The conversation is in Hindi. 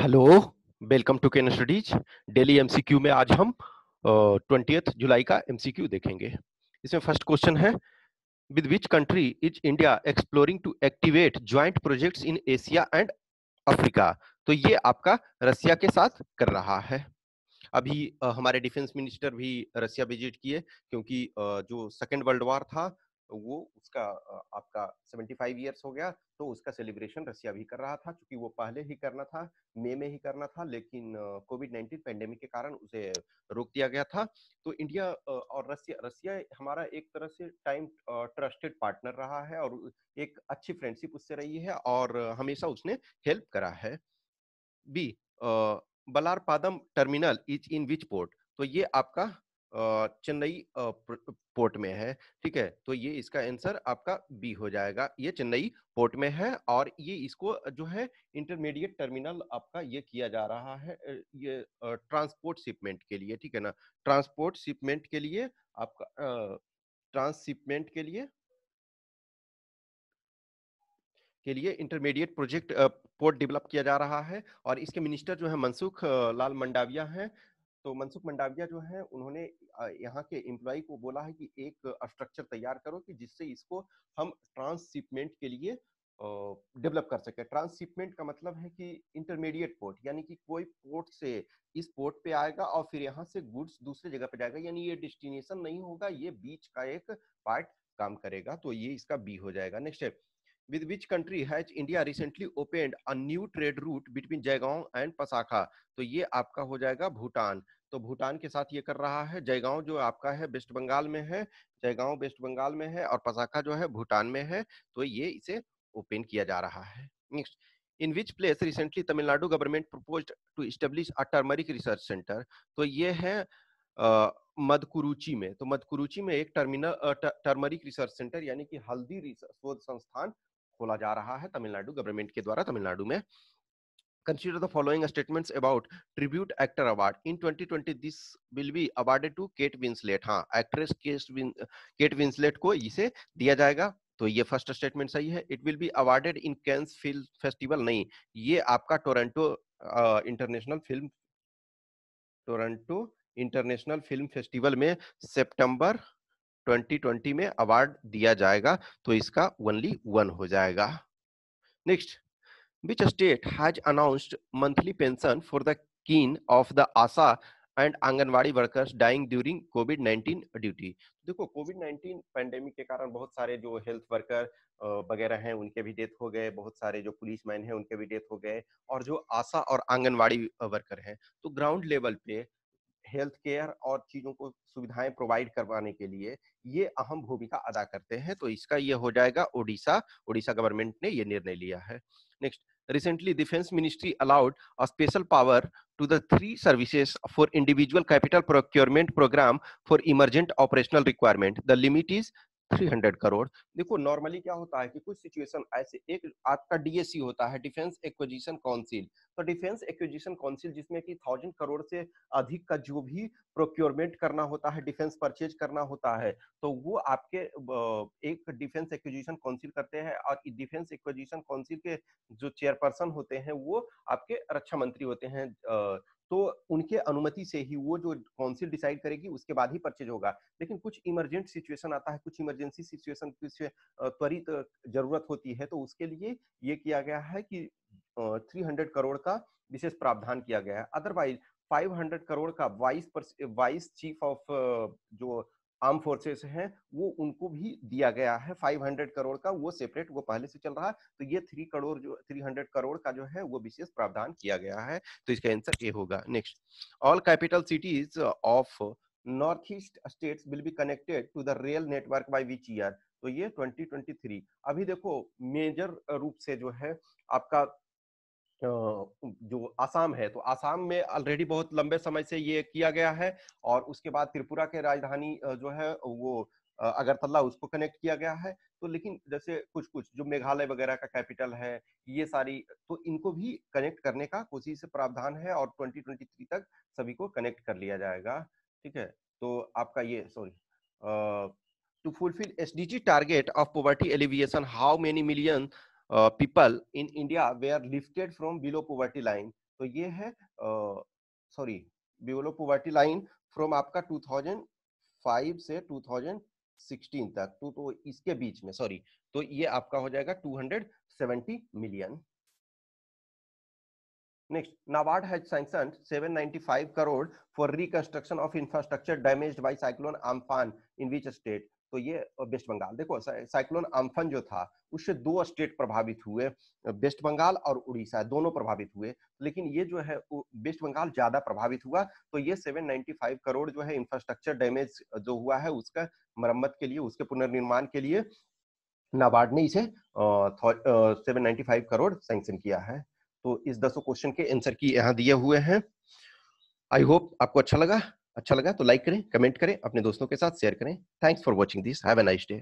Hello, welcome to Ken studies. Daily MCQ में आज हम 20 जुलाई का एमसीक्यू देखेंगे। इसमें फर्स्ट क्वेश्चन है, with which country is India exploring to activate joint projects in Asia and Africa. तो ये आपका रसिया के साथ कर रहा है। अभी हमारे डिफेंस मिनिस्टर भी रसिया विजिट किए, क्योंकि जो सेकेंड वर्ल्ड वॉर था वो उसका आपका 75 ईयर्स हो गया, तो उसका सेलिब्रेशन रसिया भी कर रहा था। क्योंकि वो पहले ही करना था, मई में ही करना था, लेकिन कोविड-19 पेंडेमिक के कारण उसे रोक दिया गया था। तो इंडिया और रसिया रसिया हमारा एक तरह से टाइम ट्रस्टेड पार्टनर रहा है, और एक अच्छी फ्रेंडशिप उससे रही है, और हमेशा उसने हेल्प करा है। B, Vallarpadam terminal is in which port. तो ये आपका चेन्नई पोर्ट में है। ठीक है, तो ये इसका आंसर आपका बी हो जाएगा। ये चेन्नई पोर्ट में है, और ये इसको जो है इंटरमीडिएट टर्मिनल आपका ये किया जा रहा है, ये ट्रांसपोर्ट शिपमेंट के लिए। ठीक है ना, ट्रांसपोर्ट शिपमेंट के लिए आपका ट्रांसशिपमेंट के लिए इंटरमीडिएट प्रोजेक्ट पोर्ट डेवलप किया जा रहा है। और इसके मिनिस्टर जो है मनसुख लाल मंडाविया हैं। तो मनसुख मंडाविया जो है उन्होंने यहाँ के एम्प्लॉय को बोला है कि एक स्ट्रक्चर तैयार करो कि जिससे इसको हम ट्रांसशिपमेंट के लिए डेवलप कर सके। ट्रांसशिपमेंट का मतलब है कि इंटरमीडिएट पोर्ट, यानी कि कोई पोर्ट से इस पोर्ट पे आएगा और फिर यहाँ से गुड्स दूसरे जगह पे जाएगा, यानी ये डेस्टिनेशन नहीं होगा, ये बीच का एक पार्ट काम करेगा। तो ये इसका बी हो जाएगा। नेक्स्ट है, with which country has India recently opened a new trade route between Jaigaon and पसाखा। तो ये आपका हो जाएगा भूटान। तो भूटान के साथ ये कर रहा है। जयगांव जो आपका है वेस्ट बंगाल में है, जयगांव वेस्ट बंगाल में है, और पसाखा जो है भूटान में है। तो ये इसे ओपन किया जा रहा है। Next, in which place recently Tamil Nadu government proposed to establish a turmeric research centre. तो ये है मदकुरुचि में। तो मदकुरुचि में एक टर्मरिक रिसर्च सेंटर यानी कि हल्दी शोध संस्थान खोला जा रहा है तमिलनाडु गवर्नमेंट के द्वारा, तमिलनाडु में। Consider the following statements about tribute actor award in 2020. This will be awarded to Kate Winslet। हाँ, एक्ट्रेस केट विंसलेट को इसे दिया जाएगा। तो ये फर्स्ट स्टेटमेंट सही है। It will be awarded in Cannes film festival, नहीं, ये आपका टोरंटो इंटरनेशनल फिल्म फेस्टिवल में सितंबर 2020 में अवार्ड दिया जाएगा। तो इसका ओनली वन हो जाएगा। Next, which state has announced monthly pension for the kin of the ASA and anganwadi workers dying during कोविड-19 ड्यूटी। देखो, कोविड-19 पेंडेमिक के कारण बहुत सारे जो हेल्थ वर्कर वगैरह हैं उनके भी डेथ हो गए, बहुत सारे जो पुलिसमैन हैं उनके भी डेथ हो गए, और जो आशा और आंगनवाड़ी वर्कर हैं, तो ग्राउंड लेवल पे हेल्थ केयर और चीजों को सुविधाएं प्रोवाइड करवाने के लिए ये अहम भूमिका अदा करते हैं। तो इसका ये हो जाएगा ओडिशा। ओडिशा गवर्नमेंट ने ये निर्णय लिया है। Next, recently defence ministry allowed a special power to the three services for individual capital procurement program for emergent operational requirement. The limit is 300 crore. देखो, नॉर्मली क्या होता है कि कुछ सिचुएशन ऐसे, एक आपका डीएसी होता है, डिफेंस एक्विजिशन काउंसिल। तो डिफेंस एक्विजिशन काउंसिल जिसमें कि 1000 करोड़ से अधिक का जो भी प्रोक्योरमेंट करना होता है, डिफेंस परचेज करना होता है, तो वो आपके एक डिफेंस एक्विजिशन काउंसिल करते हैं। और डिफेंस एक्विजिशन काउंसिल के जो चेयरपर्सन होते हैं वो आपके रक्षा मंत्री होते हैं। तो उनके अनुमति से ही वो जो काउंसिल डिसाइड करेगी उसके बाद ही परचेज होगा। लेकिन कुछ इमरजेंट सिचुएशन आता है, कुछ इमरजेंसी सिचुएशन, कुछ त्वरित जरूरत होती है, तो उसके लिए ये किया गया है कि 300 करोड़ का विशेष प्रावधान किया गया है। अदरवाइज 500 करोड़ का वाइस चीफ ऑफ जो आर्म फोर्सेस हैं वो उनको भी दिया गया है। 500 करोड़ का वो सेपरेट, वो पहले से चल रहा है। तो ये 300 करोड़ का जो है वो विशेष प्रावधान किया गया है। तो इसका आंसर ए होगा। Next, all capital cities of north east states will be connected to the rail network by which year. तो ये 2023। अभी देखो, मेजर रूप से जो है आपका जो आसाम है, तो आसाम में ऑलरेडी बहुत लंबे समय से ये किया गया है। और उसके बाद त्रिपुरा के राजधानी जो है वो अगरतला, उसको कनेक्ट किया गया है। तो लेकिन जैसे कुछ कुछ जो मेघालय वगैरह का कैपिटल है, ये सारी, तो इनको भी कनेक्ट करने का कोशिश से प्रावधान है, और 2023 तक सभी को कनेक्ट कर लिया जाएगा। ठीक है, तो आपका ये sorry, to fulfil SDG target of poverty alleviation, how many million people in India were lifted from below poverty line। तो ये है sorry below poverty line from आपका 2005 से 2016 तक, तो इसके बीच में सॉरी, तो ये आपका हो जाएगा 270 million. Next, NABARD has sanctioned 795 crore for reconstruction of infrastructure damaged by cyclone Amphan in which state? तो ये वेस्ट बंगाल। देखो साइक्लोन अम्फन जो था उससे 2 स्टेट प्रभावित हुए, वेस्ट बंगाल और उड़ीसा, दोनों प्रभावित हुए, लेकिन ये जो है वेस्ट बंगाल ज्यादा प्रभावित हुआ। तो ये 795 करोड़ जो है इंफ्रास्ट्रक्चर डैमेज जो हुआ है उसका मरम्मत के लिए, उसके पुनर्निर्माण के लिए नाबार्ड ने इसे 795 करोड़ सैंक्शन किया है। तो इस 10 क्वेश्चन के आंसर की यहाँ दिए हुए हैं। आई होप आपको अच्छा लगा तो लाइक करें, कमेंट करें, अपने दोस्तों के साथ शेयर करें। Thanks for watching this, have a nice day.